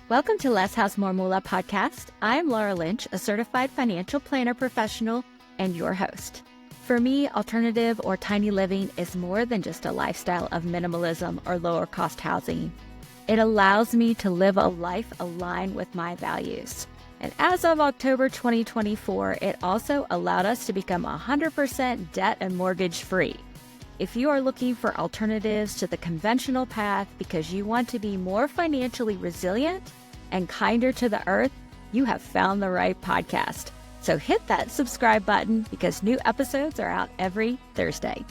Welcome to Less House More Moolah podcast. I'm Laura Lynch, a certified financial planner professional and your host. For me, alternative or tiny living is more than just a lifestyle of minimalism or lower cost housing. It allows me to live a life aligned with my values. And as of October 2024, it also allowed us to become 100% debt and mortgage free. If you are looking for alternatives to the conventional path because you want to be more financially resilient and kinder to the earth, you have found the right podcast. So hit that subscribe button because new episodes are out every Thursday.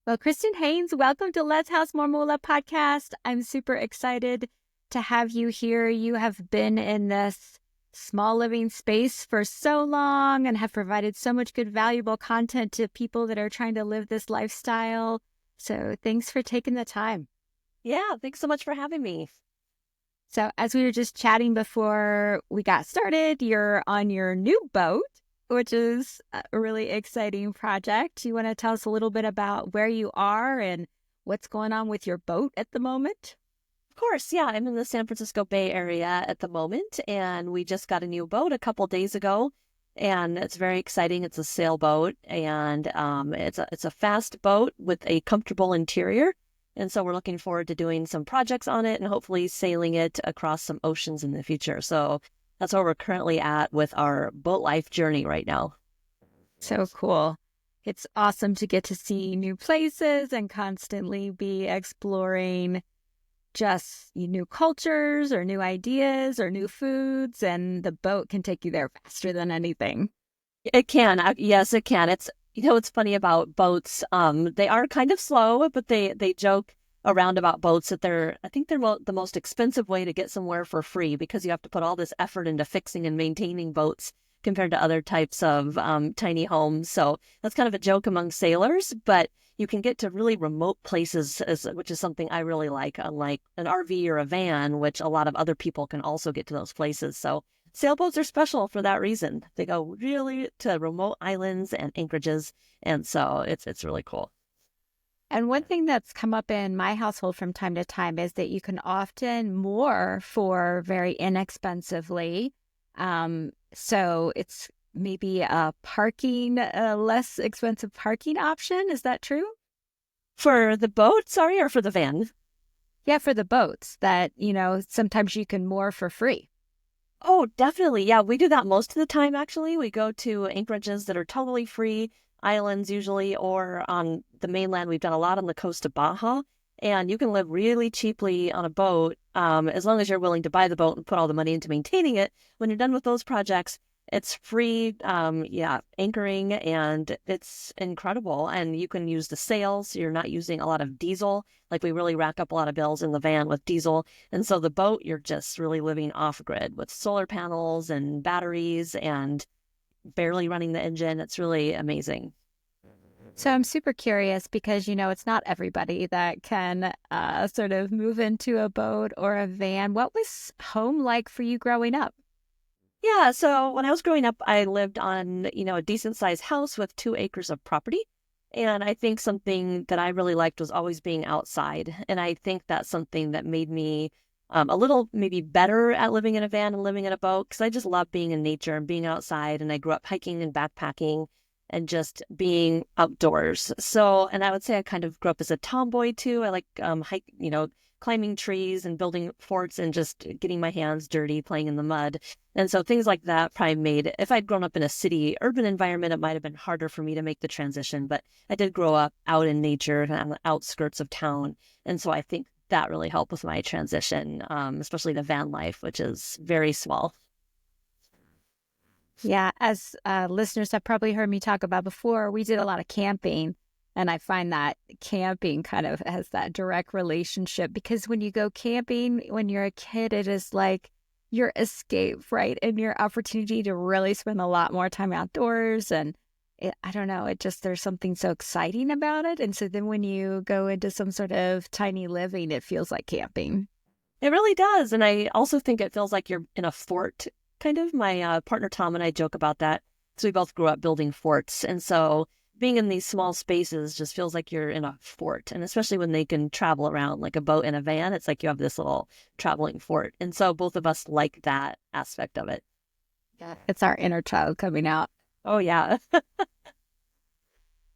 Well, Kristin Hanes, welcome to Less House More Moolah podcast. I'm super excited to have you here. You have been in this small living space for so long and have provided so much good, valuable content to people that are trying to live this lifestyle. So thanks for taking the time. Yeah, thanks so much for having me. So as we were just chatting before we got started, you're on your new boat, which is a really exciting project. You want to tell us a little bit about where you are and what's going on with your boat at the moment? Of course, yeah. I'm in the San Francisco Bay Area at the moment, and we just got a new boat a couple days ago, and it's very exciting. It's a sailboat, and it's a fast boat with a comfortable interior, and so we're looking forward to doing some projects on it and hopefully sailing it across some oceans in the future. So that's where we're currently at with our boat life journey right now. So cool. It's awesome to get to see new places and constantly be exploring just new cultures or new ideas or new foods, and the boat can take you there faster than anything. It can. Yes, it can. It's funny about boats. They are kind of slow, but they joke around about boats that I think they're the most expensive way to get somewhere for free because you have to put all this effort into fixing and maintaining boats compared to other types of tiny homes. So that's kind of a joke among sailors, but you can get to really remote places, which is something I really like, unlike an RV or a van, which a lot of other people can also get to those places. So sailboats are special for that reason. They go really to remote islands and anchorages, and so it's really cool. And one thing that's come up in my household from time to time is that you can often moor for very inexpensively. So it's maybe a less expensive parking option. Is that true? For the boat, sorry, or for the van? Yeah, for the boats that, sometimes you can moor for free. Oh, definitely. Yeah, we do that most of the time, actually. We go to anchorages that are totally free, islands usually, or on the mainland. We've done a lot on the coast of Baja, and you can live really cheaply on a boat as long as you're willing to buy the boat and put all the money into maintaining it. When you're done with those projects, it's free, anchoring, and it's incredible. And you can use the sails. So you're not using a lot of diesel. Like we really rack up a lot of bills in the van with diesel. And so the boat, you're just really living off grid with solar panels and batteries and barely running the engine. It's really amazing. So I'm super curious because, it's not everybody that can sort of move into a boat or a van. What was home like for you growing up? Yeah, so when I was growing up, I lived on, a decent sized house with 2 acres of property. And I think something that I really liked was always being outside. And I think that's something that made me a little maybe better at living in a van and living in a boat because I just love being in nature and being outside. And I grew up hiking and backpacking and just being outdoors. So, and I would say I kind of grew up as a tomboy too. I like climbing trees and building forts and just getting my hands dirty, playing in the mud. And so things like that probably made, if I'd grown up in a city, urban environment, it might have been harder for me to make the transition. But I did grow up out in nature on the outskirts of town. And so I think that really helped with my transition, especially the van life, which is very small. Yeah, as listeners have probably heard me talk about before, we did a lot of camping. And I find that camping kind of has that direct relationship because when you go camping, when you're a kid, it is like your escape, right? And your opportunity to really spend a lot more time outdoors. And I don't know, there's something so exciting about it. And so then when you go into some sort of tiny living, it feels like camping. It really does. And I also think it feels like you're in a fort, kind of. My partner Tom and I joke about that. So we both grew up building forts. And so being in these small spaces just feels like you're in a fort. And especially when they can travel around like a boat and a van, it's like you have this little traveling fort. And so both of us like that aspect of it. Yeah. It's our inner child coming out. Oh, yeah.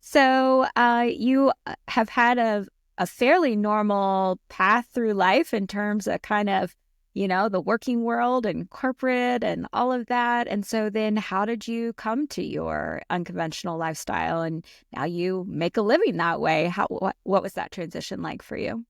So you have had a fairly normal path through life in terms of kind of, the working world and corporate and all of that. And so then how did you come to your unconventional lifestyle? And now you make a living that way. What was that transition like for you?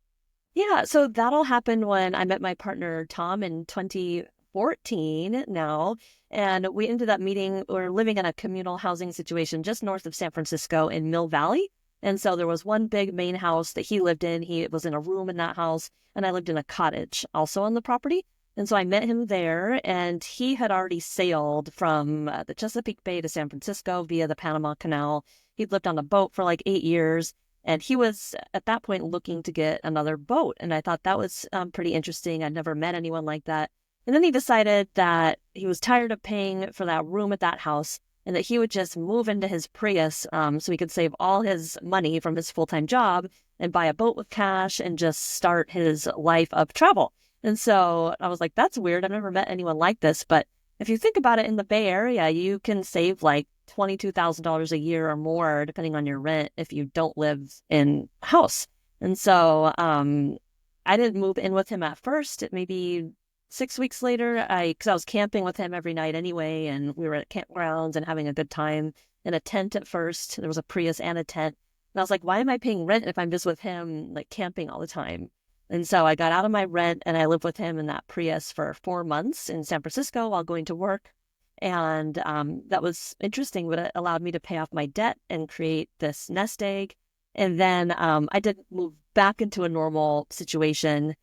Yeah, so that all happened when I met my partner Tom in 2014 now. And we ended up meeting, we're living in a communal housing situation just north of San Francisco in Mill Valley. And so there was one big main house that he lived in. He was in a room in that house, and I lived in a cottage also on the property. And so I met him there, and he had already sailed from the Chesapeake Bay to San Francisco via the Panama Canal. He'd lived on a boat for like 8 years. And he was at that point looking to get another boat. And I thought that was pretty interesting. I'd never met anyone like that. And then he decided that he was tired of paying for that room at that house and that he would just move into his Prius so he could save all his money from his full-time job and buy a boat with cash and just start his life of travel. And so I was like, that's weird. I've never met anyone like this. But if you think about it, in the Bay Area, you can save like $22,000 a year or more, depending on your rent, if you don't live in a house. And so I didn't move in with him at first. Maybe 6 weeks later, because I was camping with him every night anyway, and we were at campgrounds and having a good time in a tent at first. There was a Prius and a tent. And I was like, why am I paying rent if I'm just with him, like camping all the time? And so I got out of my rent and I lived with him in that Prius for 4 months in San Francisco while going to work. And that was interesting, but it allowed me to pay off my debt and create this nest egg. And then I did move back into a normal situation.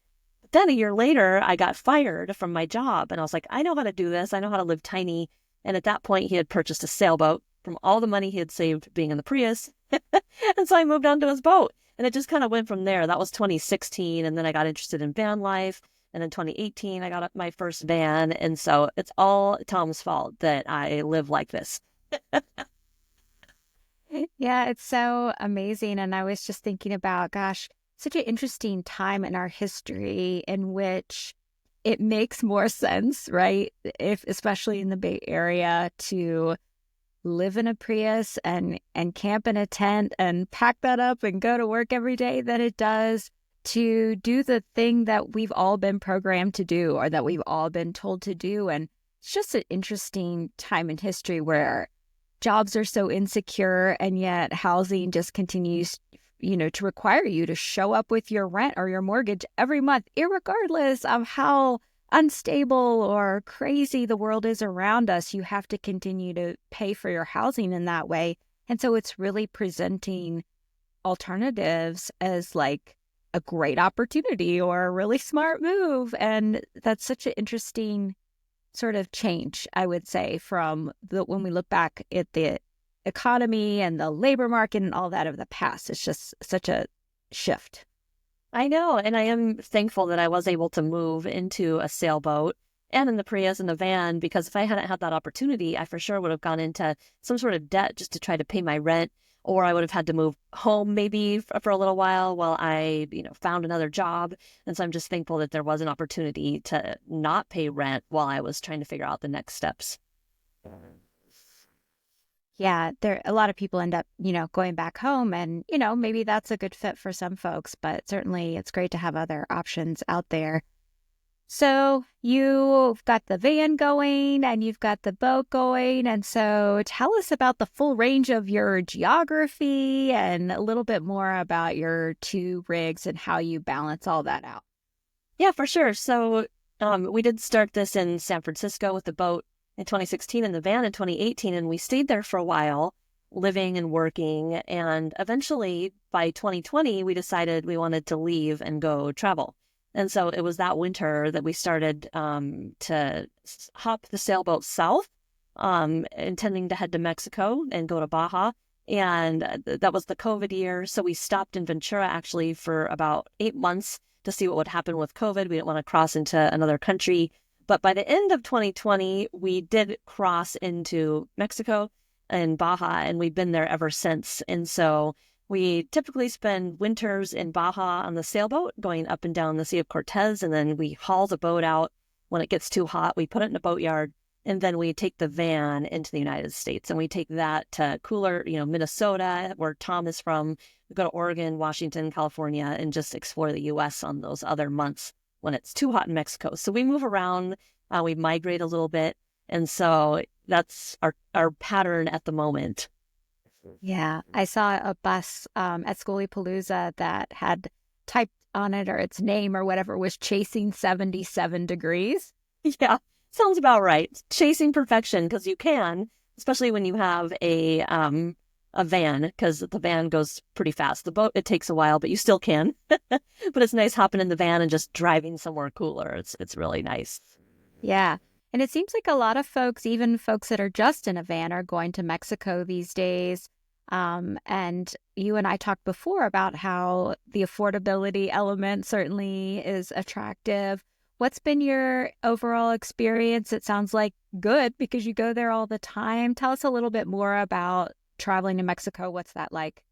But then a year later, I got fired from my job. And I was like, I know how to do this. I know how to live tiny. And at that point, he had purchased a sailboat from all the money he had saved being in the Prius. And so I moved on to his boat. And it just kind of went from there. That was 2016. And then I got interested in van life. And in 2018, I got my first van. And so it's all Tom's fault that I live like this. Yeah, it's so amazing. And I was just thinking about, gosh, such an interesting time in our history in which it makes more sense, right? If especially in the Bay Area, to live in a Prius and camp in a tent and pack that up and go to work every day than it does to do the thing that we've all been programmed to do or that we've all been told to do. And it's just an interesting time in history where jobs are so insecure and yet housing just continues, to require you to show up with your rent or your mortgage every month, irregardless of how unstable or crazy the world is around us. You have to continue to pay for your housing in that way. And so it's really presenting alternatives as like a great opportunity or a really smart move. And that's such an interesting sort of change, I would say, from when we look back at the economy and the labor market and all that of the past. It's just such a shift. I know. And I am thankful that I was able to move into a sailboat and in the Prius and the van, because if I hadn't had that opportunity, I for sure would have gone into some sort of debt just to try to pay my rent. Or I would have had to move home maybe for a little while I, found another job. And so I'm just thankful that there was an opportunity to not pay rent while I was trying to figure out the next steps. Yeah, a lot of people end up, going back home and, maybe that's a good fit for some folks, but certainly it's great to have other options out there. So you've got the van going and you've got the boat going. And so tell us about the full range of your geography and a little bit more about your two rigs and how you balance all that out. Yeah, for sure. So we did start this in San Francisco with the boat in 2016 and the van in 2018. And we stayed there for a while, living and working. And eventually by 2020, we decided we wanted to leave and go travel. And so it was that winter that we started to hop the sailboat south, intending to head to Mexico and go to Baja. And that was the COVID year. So we stopped in Ventura actually for about 8 months to see what would happen with COVID. We didn't want to cross into another country. But by the end of 2020, we did cross into Mexico. in Baja, and we've been there ever since. And so we typically spend winters in Baja on the sailboat, going up and down the Sea of Cortez, and then we haul the boat out when it gets too hot. We put it in a boatyard, and then we take the van into the United States, and we take that to cooler, Minnesota, where Tom is from. We go to Oregon, Washington, California, and just explore the U.S. on those other months when it's too hot in Mexico. So we move around, we migrate a little bit, and so that's our pattern at the moment. Yeah, I saw a bus at Palooza that had typed on it, or its name or whatever, was chasing 77 degrees. Yeah, sounds about right. Chasing perfection, because you can, especially when you have a van, because the van goes pretty fast. The boat, it takes a while, but you still can. But it's nice hopping in the van and just driving somewhere cooler. It's really nice. Yeah. And it seems like a lot of folks, even folks that are just in a van, are going to Mexico these days. And you and I talked before about how the affordability element certainly is attractive. What's been your overall experience? It sounds like good because you go there all the time. Tell us a little bit more about traveling to Mexico. What's that like?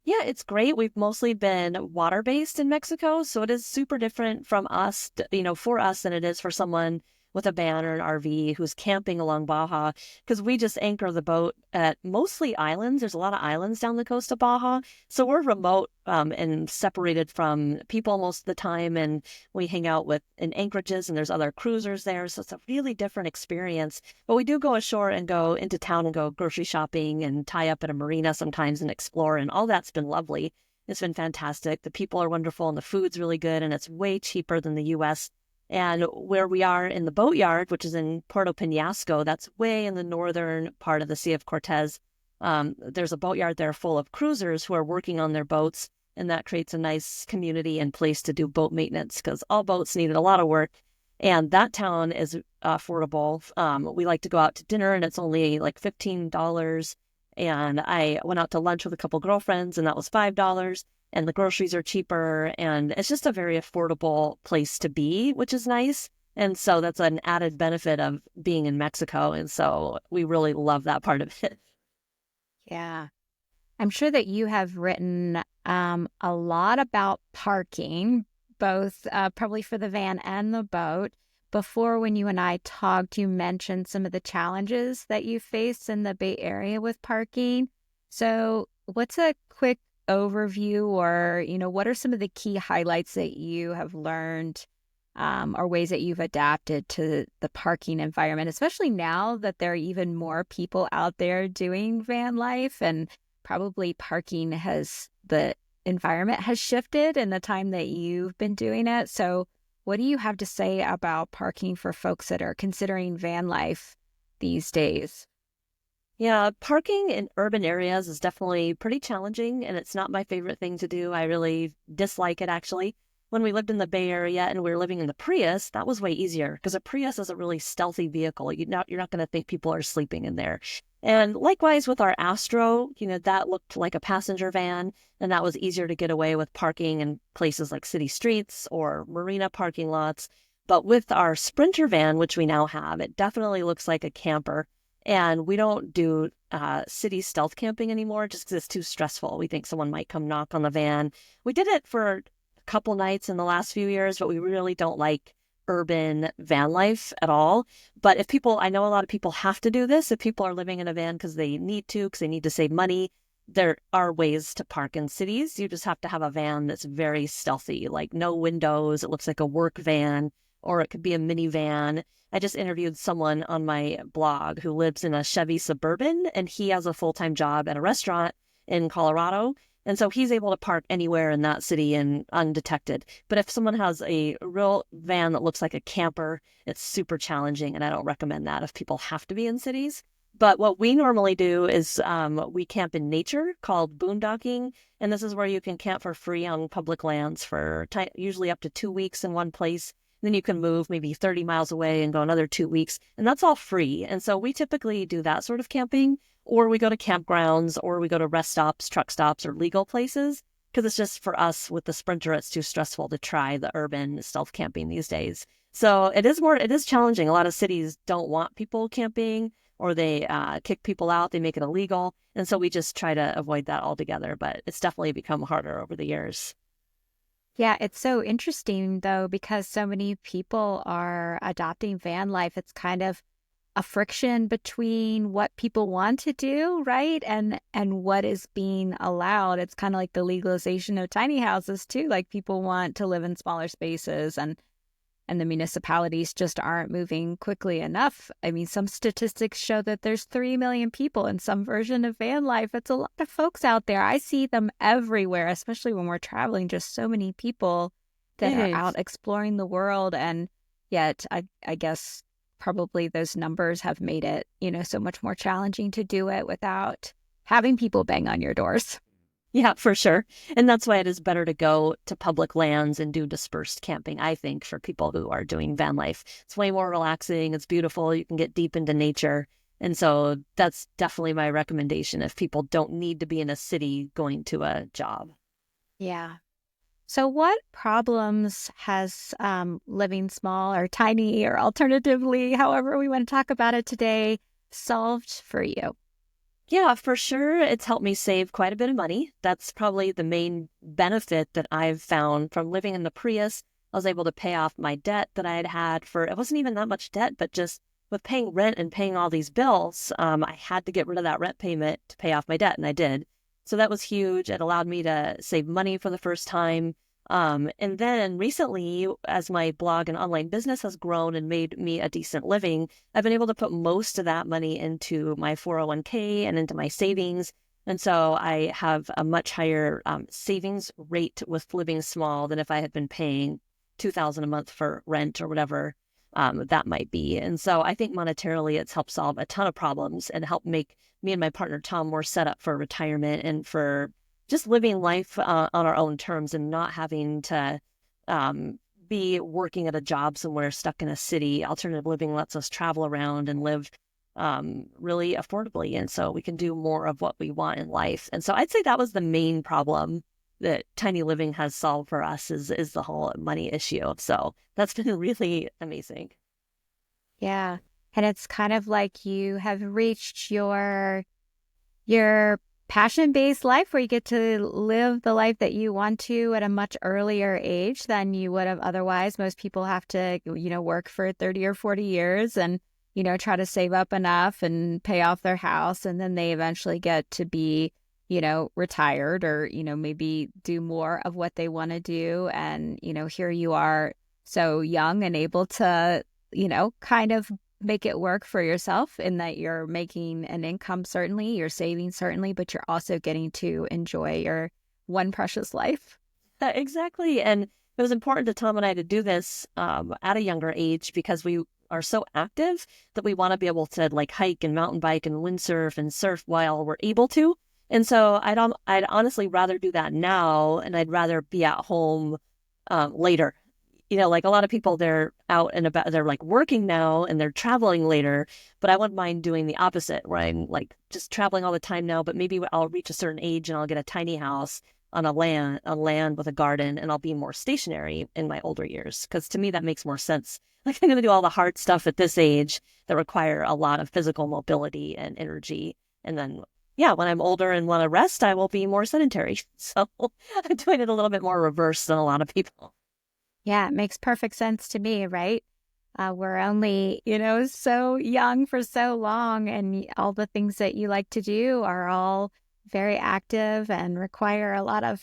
Yeah, it's great. We've mostly been water-based in Mexico, so it is super different from us, for us than it is for someone with a van or an RV who's camping along Baja, because we just anchor the boat at mostly islands. There's a lot of islands down the coast of Baja, so we're remote and separated from people most of the time, and we hang out in anchorages, and there's other cruisers there, so it's a really different experience. But we do go ashore and go into town and go grocery shopping and tie up at a marina sometimes and explore, and all that's been lovely. It's been fantastic. The people are wonderful, and the food's really good, and it's way cheaper than the U.S. And where we are in the boatyard, which is in Puerto Penasco, that's way in the northern part of the Sea of Cortez. There's a boatyard there full of cruisers who are working on their boats, and that creates a nice community and place to do boat maintenance, because all boats needed a lot of work. And that town is affordable. We like to go out to dinner, and it's only like $15. And I went out to lunch with a couple girlfriends, and that was $5. And the groceries are cheaper, and it's just a very affordable place to be, which is nice. And so that's an added benefit of being in Mexico. And so we really love that part of it. Yeah. I'm sure that you have written a lot about parking, both probably for the van and the boat. Before, when you and I talked, you mentioned some of the challenges that you face in the Bay Area with parking. So what's a quick overview, or what are some of the key highlights that you have learned, or ways that you've adapted to the parking environment, especially now that there are even more people out there doing van life, and probably the environment has shifted in the time that you've been doing it. So what do you have to say about parking for folks that are considering van life these days? Yeah, parking in urban areas is definitely pretty challenging, and it's not my favorite thing to do. I really dislike it, actually. When we lived in the Bay Area and we were living in the Prius, that was way easier, because a Prius is a really stealthy vehicle. You're not going to think people are sleeping in there. And likewise with our Astro, that looked like a passenger van, and that was easier to get away with parking in places like city streets or marina parking lots. But with our Sprinter van, which we now have, it definitely looks like a camper. And we don't do city stealth camping anymore just because it's too stressful. We think someone might come knock on the van. We did it for a couple nights in the last few years, but we really don't like urban van life at all. But I know a lot of people have to do this. If people are living in a van because they need to save money, there are ways to park in cities. You just have to have a van that's very stealthy, like no windows. It looks like a work van, or it could be a minivan. I just interviewed someone on my blog who lives in a Chevy Suburban, and he has a full-time job at a restaurant in Colorado. And so he's able to park anywhere in that city and undetected. But if someone has a real van that looks like a camper, it's super challenging, and I don't recommend that if people have to be in cities. But what we normally do is we camp in nature, called boondocking. And this is where you can camp for free on public lands for usually up to 2 weeks in one place. Then you can move maybe 30 miles away and go another 2 weeks. And that's all free. And so we typically do that sort of camping, or we go to campgrounds, or we go to rest stops, truck stops, or legal places. Because it's just, for us with the Sprinter, it's too stressful to try the urban stealth camping these days. So it is challenging. A lot of cities don't want people camping, or they kick people out, they make it illegal. And so we just try to avoid that altogether. But it's definitely become harder over the years. Yeah, it's so interesting though, because so many people are adopting van life. It's kind of a friction between what people want to do, right? And what is being allowed. It's kind of like the legalization of tiny houses too. Like people want to live in smaller spaces and the municipalities just aren't moving quickly enough. I mean, some statistics show that there's 3 million people in some version of van life. It's a lot of folks out there. I see them everywhere, especially when we're traveling, just so many people that are out exploring the world. And yet, I guess probably those numbers have made it, so much more challenging to do it without having people bang on your doors. Yeah, for sure. And that's why it is better to go to public lands and do dispersed camping, I think, for people who are doing van life. It's way more relaxing. It's beautiful. You can get deep into nature. And so that's definitely my recommendation if people don't need to be in a city going to a job. Yeah. So what problems has living small or tiny or alternatively, however we want to talk about it today, solved for you? Yeah, for sure. It's helped me save quite a bit of money. That's probably the main benefit that I've found from living in the Prius. I was able to pay off my debt that I had had for, it wasn't even that much debt, but just with paying rent and paying all these bills, I had to get rid of that rent payment to pay off my debt, and I did. So that was huge. It allowed me to save money for the first time. And then recently, as my blog and online business has grown and made me a decent living, I've been able to put most of that money into my 401k and into my savings. And so I have a much higher savings rate with living small than if I had been paying $2,000 a month for rent or whatever that might be. And so I think monetarily it's helped solve a ton of problems and helped make me and my partner Tom more set up for retirement and for just living life on our own terms and not having to be working at a job somewhere stuck in a city. Alternative living lets us travel around and live really affordably. And so we can do more of what we want in life. And so I'd say that was the main problem that tiny living has solved for us is the whole money issue. So that's been really amazing. Yeah. And it's kind of like you have reached your passion-based life where you get to live the life that you want to at a much earlier age than you would have otherwise. Most people have to, work for 30 or 40 years and, try to save up enough and pay off their house. And then they eventually get to be, retired or, maybe do more of what they want to do. And, here you are so young and able to, kind of make it work for yourself in that you're making an income, certainly, you're saving, certainly, but you're also getting to enjoy your one precious life. Exactly. And it was important to Tom and I to do this at a younger age because we are so active that we want to be able to like hike and mountain bike and windsurf and surf while we're able to. And so I'd honestly rather do that now, and I'd rather be at home later. Like a lot of people, they're out and about, they're like working now and they're traveling later, but I wouldn't mind doing the opposite where I'm like just traveling all the time now, but maybe I'll reach a certain age and I'll get a tiny house on a land with a garden, and I'll be more stationary in my older years. Because to me, that makes more sense. Like I'm going to do all the hard stuff at this age that require a lot of physical mobility and energy. And then, yeah, when I'm older and want to rest, I will be more sedentary. So I'm doing it a little bit more reverse than a lot of people. Yeah, it makes perfect sense to me, right? We're only, so young for so long, and all the things that you like to do are all very active and require a lot of,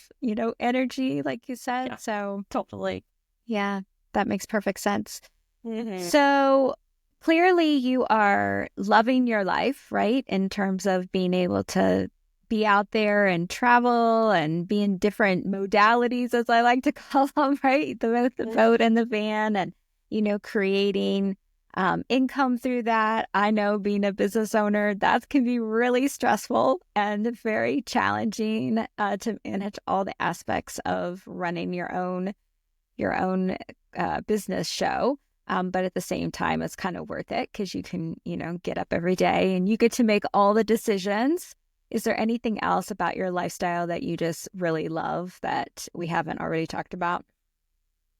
energy, like you said. Yeah, so totally. Yeah, that makes perfect sense. Mm-hmm. So clearly you are loving your life, right? In terms of being able to be out there and travel and be in different modalities, as I like to call them, right? The boat and the van, and, creating income through that. I know being a business owner, that can be really stressful and very challenging to manage all the aspects of running your own business show. But at the same time, it's kind of worth it because you can, get up every day and you get to make all the decisions. Is there anything else about your lifestyle that you just really love that we haven't already talked about?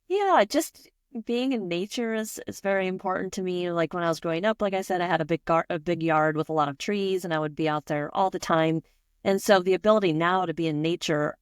Yeah, just being in nature is very important to me. Like when I was growing up, like I said, I had a big yard with a lot of trees, and I would be out there all the time. And so the ability now to be in nature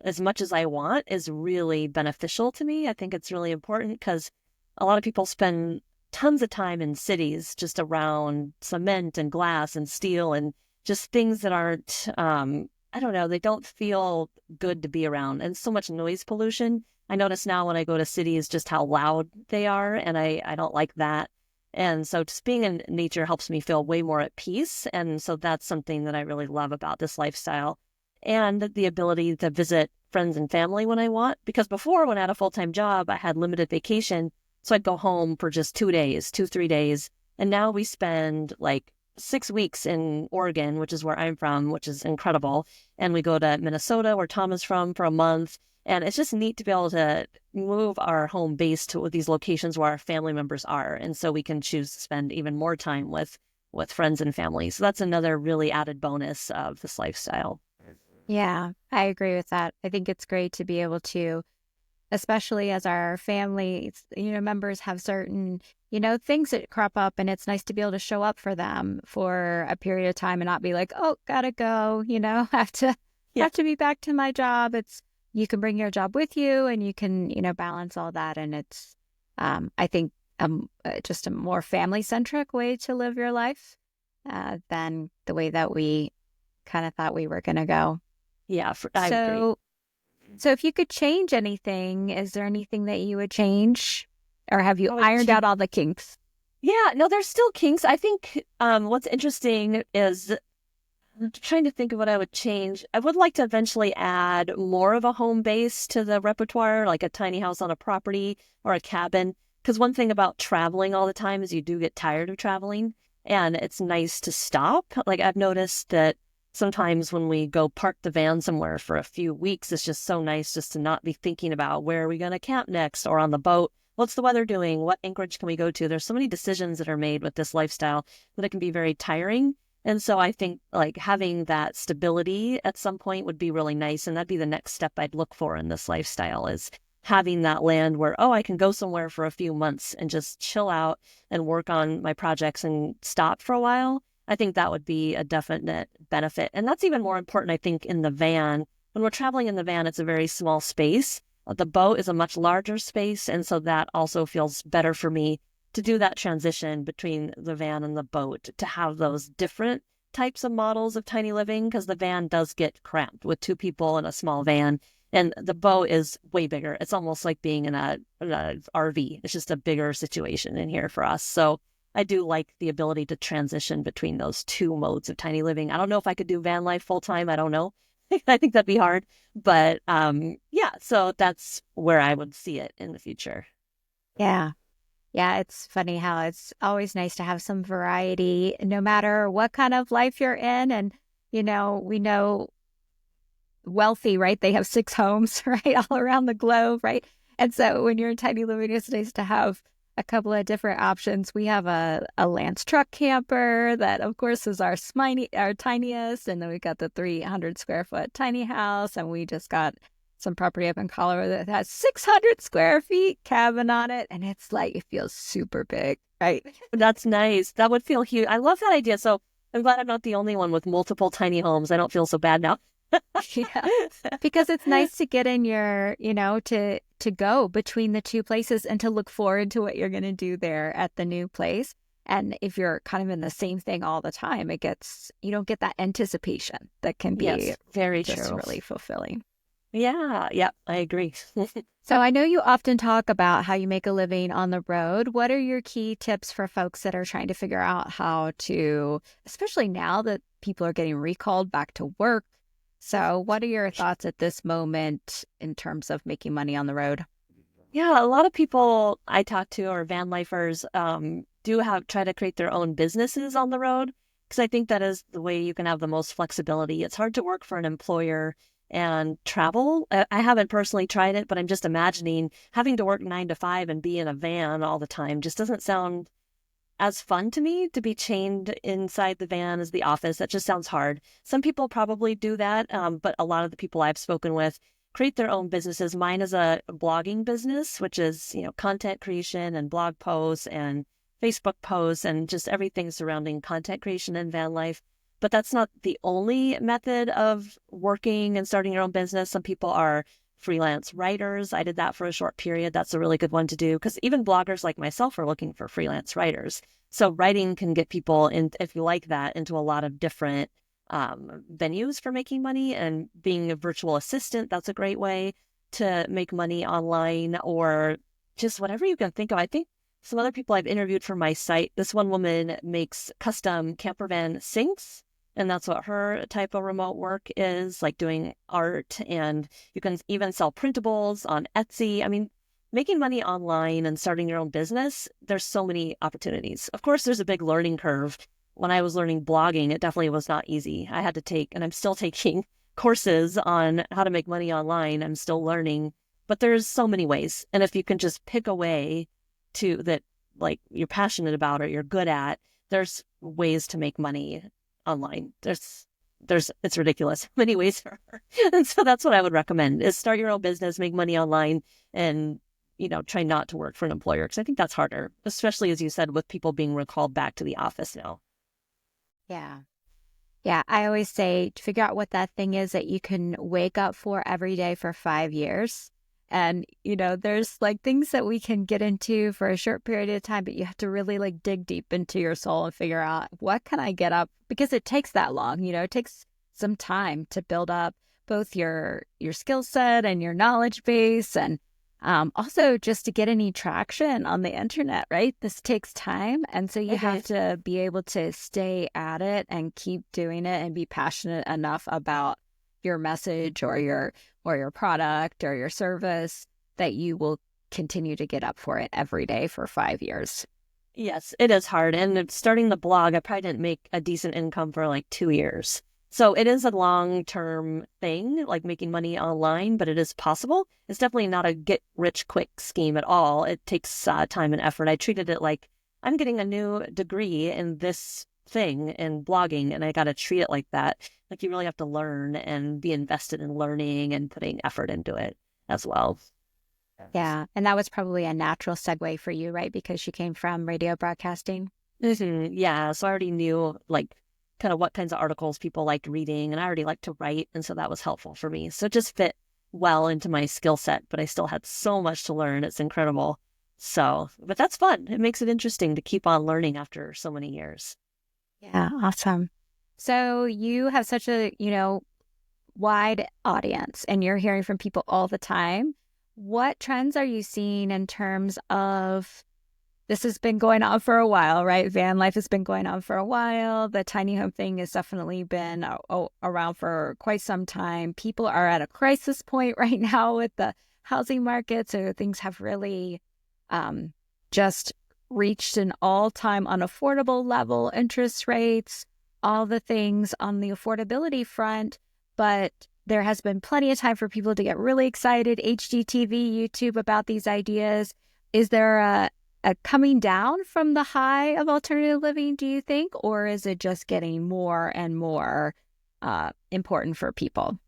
as much as I want is really beneficial to me. I think it's really important because a lot of people spend tons of time in cities just around cement and glass and steel and just things that aren't, I don't know, they don't feel good to be around. And so much noise pollution. I notice now when I go to cities just how loud they are, and I don't like that. And so just being in nature helps me feel way more at peace. And so that's something that I really love about this lifestyle, and the ability to visit friends and family when I want. Because before, when I had a full-time job, I had limited vacation. So I'd go home for just 2 days, 3 days. And now we spend like 6 weeks in Oregon, which is where I'm from, which is incredible. And we go to Minnesota, where Tom is from, for a month. And it's just neat to be able to move our home base to these locations where our family members are. And so we can choose to spend even more time with friends and family. So that's another really added bonus of this lifestyle. Yeah, I agree with that. I think it's great to be able to, especially as our families, members have certain, things that crop up, and it's nice to be able to show up for them for a period of time and not be like, oh, gotta go, have to Yeah. be back to my job. You can bring your job with you, and you can, balance all that. And it's, I think, just a more family-centric way to live your life than the way that we kind of thought we were going to go. Yeah, I agree. So if you could change anything, is there anything that you would change? Or have you Oh, ironed out all the kinks? Yeah, no, there's still kinks. I think what's interesting is I'm trying to think of what I would change. I would like to eventually add more of a home base to the repertoire, like a tiny house on a property or a cabin. Because one thing about traveling all the time is you do get tired of traveling, and it's nice to stop. Like I've noticed that sometimes when we go park the van somewhere for a few weeks, it's just so nice just to not be thinking about where are we going to camp next, or on the boat, what's the weather doing? What anchorage can we go to? There's so many decisions that are made with this lifestyle that it can be very tiring. And so I think like having that stability at some point would be really nice. And that'd be the next step I'd look for in this lifestyle, is having that land where, oh, I can go somewhere for a few months and just chill out and work on my projects and stop for a while. I think that would be a definite benefit. And that's even more important, I think, in the van. When we're traveling in the van, it's a very small space. The boat is a much larger space. And so that also feels better for me to do that transition between the van and the boat, to have those different types of models of tiny living, because the van does get cramped with 2 people in a small van. And the boat is way bigger. It's almost like being in a RV. It's just a bigger situation in here for us. So I do like the ability to transition between those 2 modes of tiny living. I don't know if I could do van life full time. I don't know. I think that'd be hard. But yeah, so that's where I would see it in the future. Yeah. Yeah, it's funny how it's always nice to have some variety, no matter what kind of life you're in. And, we know wealthy, right? They have 6 homes, right? All around the globe, right? And so when you're in tiny living, it's nice to have a couple of different options. We have a Lance truck camper that, of course, is our tiniest. And then we got the 300 square foot tiny house. And we just got some property up in Colorado that has 600 square feet cabin on it. And it's like, it feels super big, right? That's nice. That would feel huge. I love that idea. So I'm glad I'm not the only one with multiple tiny homes. I don't feel so bad now. Yeah, because it's nice to get in your, to go between the 2 places and to look forward to what you're going to do there at the new place. And if you're kind of in the same thing all the time, you don't get that anticipation that can be Yes, very just true. really fulfilling. Yeah, I agree. So I know you often talk about how you make a living on the road. What are your key tips for folks that are trying to figure out how to, especially now that people are getting recalled back to work? So what are your thoughts at this moment in terms of making money on the road? Yeah, a lot of people I talk to are van lifers, do try to create their own businesses on the road, because I think that is the way you can have the most flexibility. It's hard to work for an employer and travel. I haven't personally tried it, but I'm just imagining having to work 9 to 5 and be in a van all the time just doesn't sound as fun to me. To be chained inside the van as the office, that just sounds hard. Some people probably do that, but a lot of the people I've spoken with create their own businesses. Mine is a blogging business, which is, content creation and blog posts and Facebook posts and just everything surrounding content creation and van life. But that's not the only method of working and starting your own business. Some people are freelance writers. I did that for a short period. That's a really good one to do because even bloggers like myself are looking for freelance writers. So writing can get people in, if you like that, into a lot of different venues for making money. And being a virtual assistant, that's a great way to make money online, or just whatever you can think of. I think some other people I've interviewed for my site, this one woman makes custom camper van sinks. And that's what her type of remote work is, like doing art. And you can even sell printables on Etsy. I mean, making money online and starting your own business, there's so many opportunities. Of course, there's a big learning curve. When I was learning blogging, it definitely was not easy. I had to take, and I'm still taking courses on how to make money online. I'm still learning, but there's so many ways. And if you can just pick a way that like you're passionate about or you're good at, there's ways to make money online. It's ridiculous. Many ways for her. And so that's what I would recommend is start your own business, make money online, and, try not to work for an employer. Because I think that's harder, especially as you said, with people being recalled back to the office now. Yeah. Yeah. I always say to figure out what that thing is that you can wake up for every day for 5 years. And, there's like things that we can get into for a short period of time, but you have to really like dig deep into your soul and figure out what can I get up, because it takes that long, it takes some time to build up both your skill set and your knowledge base. And also just to get any traction on the internet, right? This takes time. And so you have to be able to stay at it and keep doing it and be passionate enough about your message or your product or your service that you will continue to get up for it every day for 5 years. Yes, it is hard. And starting the blog, I probably didn't make a decent income for like 2 years. So it is a long-term thing, like making money online, but it is possible. It's definitely not a get-rich-quick scheme at all. It takes time and effort. I treated it like I'm getting a new degree in this thing in blogging, and I got to treat it like that. Like you really have to learn and be invested in learning and putting effort into it as well. Yeah. And that was probably a natural segue for you, right? Because you came from radio broadcasting. Yeah. So I already knew like kind of what kinds of articles people liked reading, and I already liked to write. And so that was helpful for me. So it just fit well into my skill set, but I still had so much to learn. It's incredible. So, but that's fun. It makes it interesting to keep on learning after so many years. Yeah. Awesome. So you have such a, wide audience and you're hearing from people all the time. What trends are you seeing in terms of, this has been going on for a while, right? Van life has been going on for a while. The tiny home thing has definitely been around for quite some time. People are at a crisis point right now with the housing market. So things have really just reached an all-time unaffordable level, interest rates, all the things on the affordability front. But there has been plenty of time for people to get really excited, HGTV, YouTube, about these ideas. Is there a coming down from the high of alternative living, do you think? Or is it just getting more and more important for people?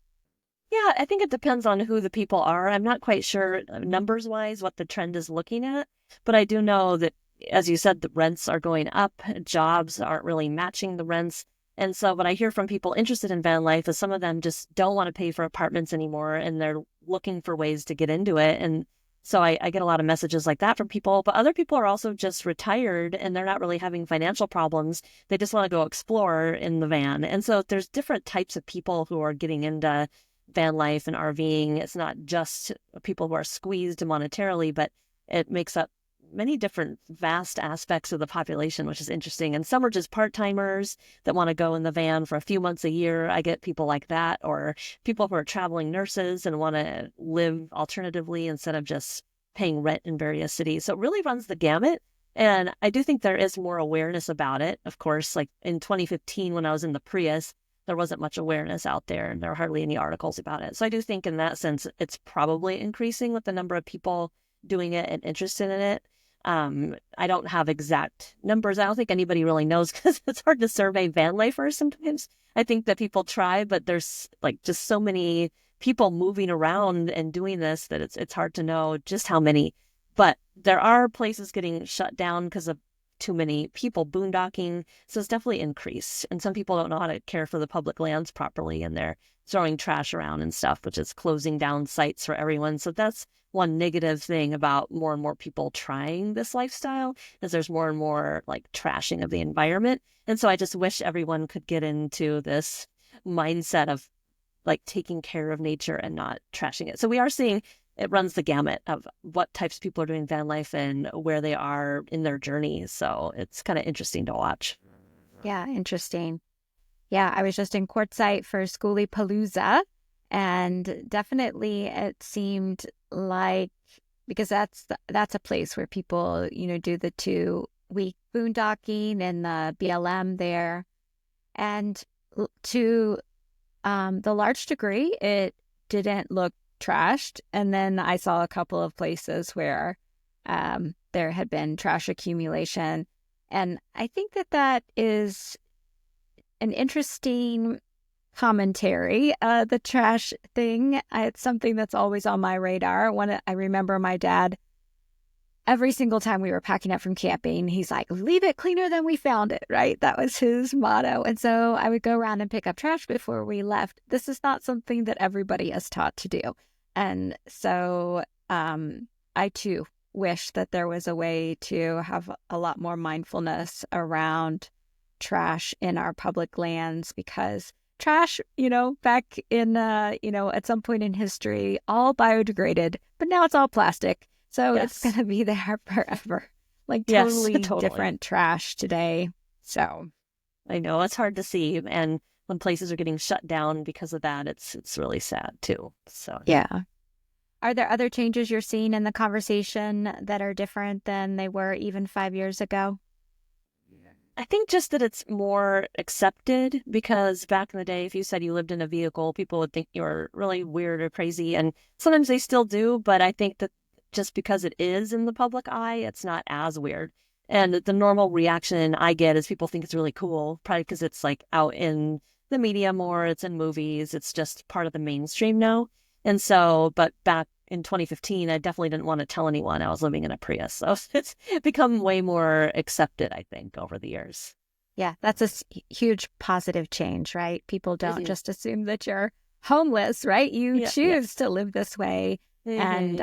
Yeah, I think it depends on who the people are. I'm not quite sure numbers-wise what the trend is looking at, but I do know that, as you said, the rents are going up, jobs aren't really matching the rents. And so what I hear from people interested in van life is some of them just don't want to pay for apartments anymore, and they're looking for ways to get into it. And so I get a lot of messages like that from people, but other people are also just retired and they're not really having financial problems. They just want to go explore in the van. And so there's different types of people who are getting into van life and RVing. It's not just people who are squeezed monetarily, but it makes up many different vast aspects of the population, which is interesting. And some are just part-timers that want to go in the van for a few months a year. I get people like that, or people who are traveling nurses and want to live alternatively instead of just paying rent in various cities. So it really runs the gamut. And I do think there is more awareness about it. Of course, like in 2015, when I was in the Prius, there wasn't much awareness out there and there were hardly any articles about it. So I do think in that sense, it's probably increasing with the number of people doing it and interested in it. I don't have exact numbers. I don't think anybody really knows because it's hard to survey van lifers sometimes. I think that people try, but there's like just so many people moving around and doing this that it's hard to know just how many. But there are places getting shut down because of too many people boondocking. So it's definitely increased. And some people don't know how to care for the public lands properly, and they're throwing trash around and stuff, which is closing down sites for everyone. So that's one negative thing about more and more people trying this lifestyle, is there's more and more like trashing of the environment. And so I just wish everyone could get into this mindset of like taking care of nature and not trashing it. So we are seeing it runs the gamut of what types of people are doing van life and where they are in their journeys. So it's kind of interesting to watch. Yeah, interesting. Yeah, I was just in Quartzsite for Schoolie Palooza, and definitely it seemed like, because that's a place where people, do the 2-week boondocking and the BLM there. And to the large degree, it didn't look trashed. And then I saw a couple of places where there had been trash accumulation. And I think that is an interesting commentary. The trash thing, it's something that's always on my radar. I remember my dad, every single time we were packing up from camping, he's like, leave it cleaner than we found it, right? That was his motto. And so I would go around and pick up trash before we left. This is not something that everybody is taught to do. And so I too wish that there was a way to have a lot more mindfulness around trash in our public lands, because trash, back in, at some point in history, all biodegraded, but now it's all plastic. So It's going to be there forever. Like totally different trash today. So I know it's hard to see. And when places are getting shut down because of that, it's really sad too. So yeah. Are there other changes you're seeing in the conversation that are different than they were even 5 years ago? I think just that it's more accepted, because back in the day, if you said you lived in a vehicle, people would think you were really weird or crazy. And sometimes they still do. But I think that just because it is in the public eye, it's not as weird. And the normal reaction I get is people think it's really cool, probably because it's like out in the media more, it's in movies, it's just part of the mainstream now. And so, but back in 2015, I definitely didn't want to tell anyone I was living in a Prius. So it's become way more accepted, I think, over the years. Yeah, that's a huge positive change, right? People don't just assume that you're homeless, right? You choose to live this way and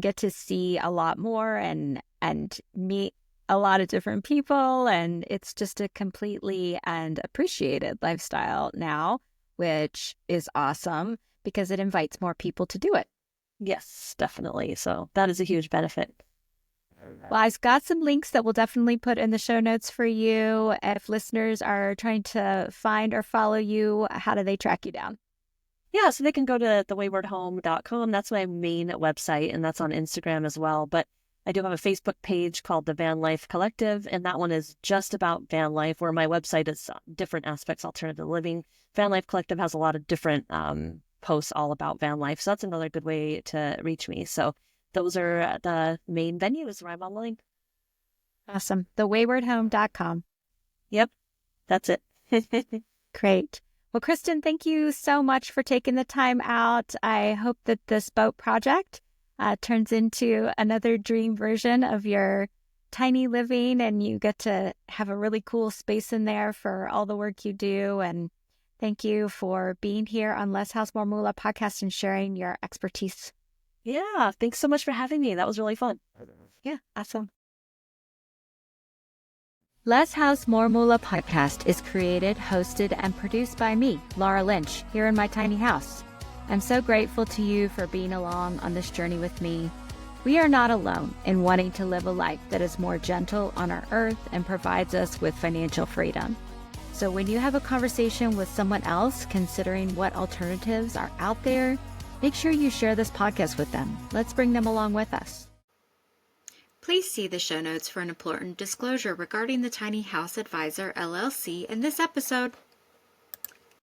get to see a lot more and meet a lot of different people. And it's just a completely and appreciated lifestyle now, which is awesome because it invites more people to do it. Yes, definitely. So that is a huge benefit. Well, I've got some links that we'll definitely put in the show notes for you. If listeners are trying to find or follow you, how do they track you down? Yeah, so they can go to thewaywardhome.com. That's my main website, and that's on Instagram as well. But I do have a Facebook page called the Van Life Collective, and that one is just about van life, where my website is different aspects, alternative living. Van Life Collective has a lot of different posts all about van life. So that's another good way to reach me. So those are the main venues where I'm online. Awesome. Thewaywardhome.com. Yep, that's it. Great. Well, Kristin, thank you so much for taking the time out. I hope that this boat project turns into another dream version of your tiny living, and you get to have a really cool space in there for all the work you do. And thank you for being here on Less House More Moolah podcast and sharing your expertise. Yeah, thanks so much for having me. That was really fun. Yeah, awesome. Less House More Moolah podcast is created, hosted, and produced by me, Laura Lynch, here in my tiny house. I'm so grateful to you for being along on this journey with me. We are not alone in wanting to live a life that is more gentle on our earth and provides us with financial freedom. So when you have a conversation with someone else considering what alternatives are out there, make sure you share this podcast with them. Let's bring them along with us. Please see the show notes for an important disclosure regarding the Tiny House Advisor LLC in this episode.